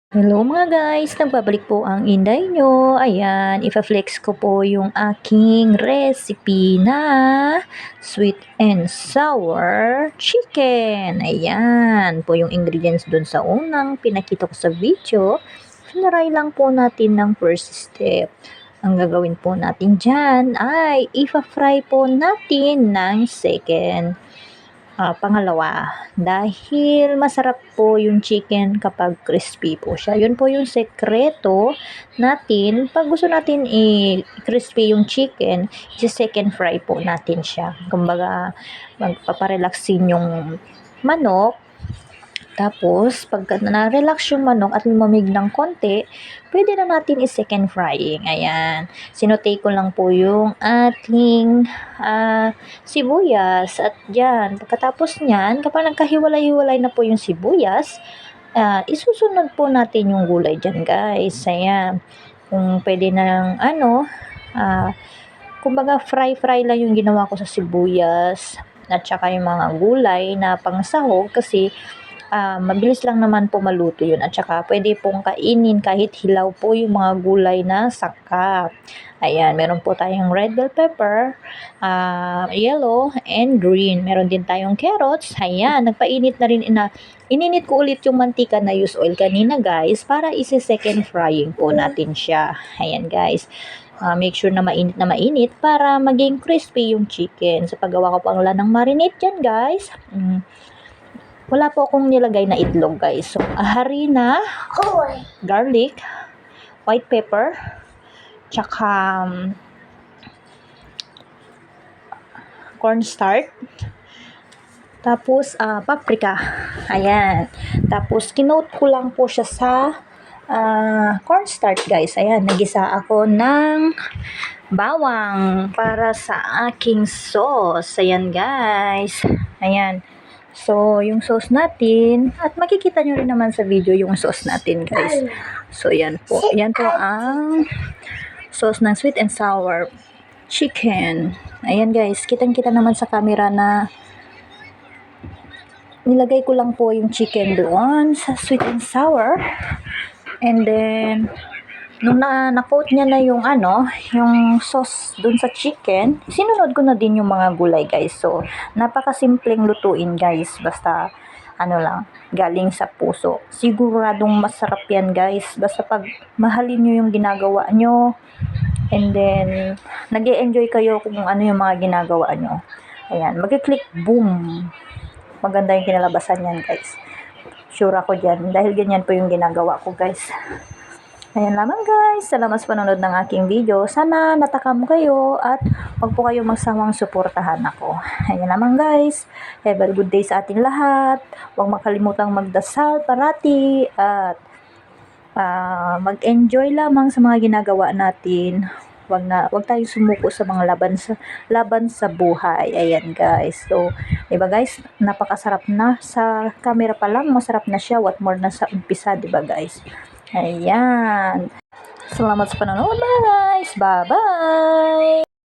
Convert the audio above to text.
Hello mga guys, nagbabalik po ang Inday nyo. Ayan, ipa-flex ko po yung aking recipe na sweet and sour chicken. Ayan, po yung ingredients dun sa unang pinakita ko sa video. Try lang po natin ng first step. Ang gagawin po natin dyan ay ipa-fry po natin ng second. Pangalawa, dahil masarap po yung chicken kapag crispy po siya. Yun po yung sekreto natin. Pag gusto natin i-crispy yung chicken, i-second fry po natin siya. Kumbaga, magpaparelaxin yung manok. Tapos, pagka na-relax yung manok at lumamig ng konti, pwede na natin i-second frying. Ayan. Sinutay ko lang po yung ating sibuyas. At yan, pagkatapos nyan, kapag nagkahiwalay-hiwalay na po yung sibuyas, isusunod po natin yung gulay dyan, guys. Ayan. Kung pwede ng kumbaga fry-fry lang yung ginawa ko sa sibuyas at saka yung mga gulay na pangsahog kasi mabilis lang naman po maluto yun at saka pwede pong kainin kahit hilaw po yung mga gulay na sangkap. Ayan, meron po tayong red bell pepper, yellow and green. Meron din tayong carrots. Ayan, nagpainit na rin ininit ko ulit yung mantika na use oil kanina guys para isi-second frying po natin siya. Ayan guys. Make sure na mainit para maging crispy yung chicken. Sa paggawa ko pa wala ng marinate dyan guys. Wala po akong nilagay na itlog guys. So, harina, garlic, white pepper, tsaka cornstarch, tapos paprika. Ayan. Tapos kinoat ko lang po siya sa cornstarch guys. Ayan, nagisa ako ng bawang para sa aking sauce. Ayan guys. Ayan. So, yung sauce natin, at makikita nyo rin naman sa video yung sauce natin, guys. So, yan po. Yan po ang sauce ng sweet and sour chicken. Ayan, guys. Kitang-kita naman sa camera na nilagay ko lang po yung chicken doon sa sweet and sour. And then, nung na-coat niya na yung yung sauce dun sa chicken, sinunod ko na din yung mga gulay guys. So, napakasimpleng lutuin guys. Basta, lang, galing sa puso. Siguradong masarap yan guys. Basta pag mahalin nyo yung ginagawa nyo, and then, nag-e-enjoy kayo kung ano yung mga ginagawa nyo. Ayan, mag-click boom. Maganda yung kinalabasan yan guys. Sure ako dyan. Dahil ganyan po yung ginagawa ko guys. Ayan lamang guys, salamat sa panonood ng aking video. Sana natakam kayo at huwag po kayong magsawang suportahan ako. Ayan lamang guys, have a good day sa ating lahat. Huwag makalimutang magdasal parati at mag-enjoy lamang sa mga ginagawa natin. Huwag tayong sumuko sa mga laban sa buhay. Ayan guys. So, diba guys, napakasarap na sa camera pa lang, masarap na siya. What more na sa umpisa, diba guys? Ayan. Salamat sa panonood mga guys. Bye-bye!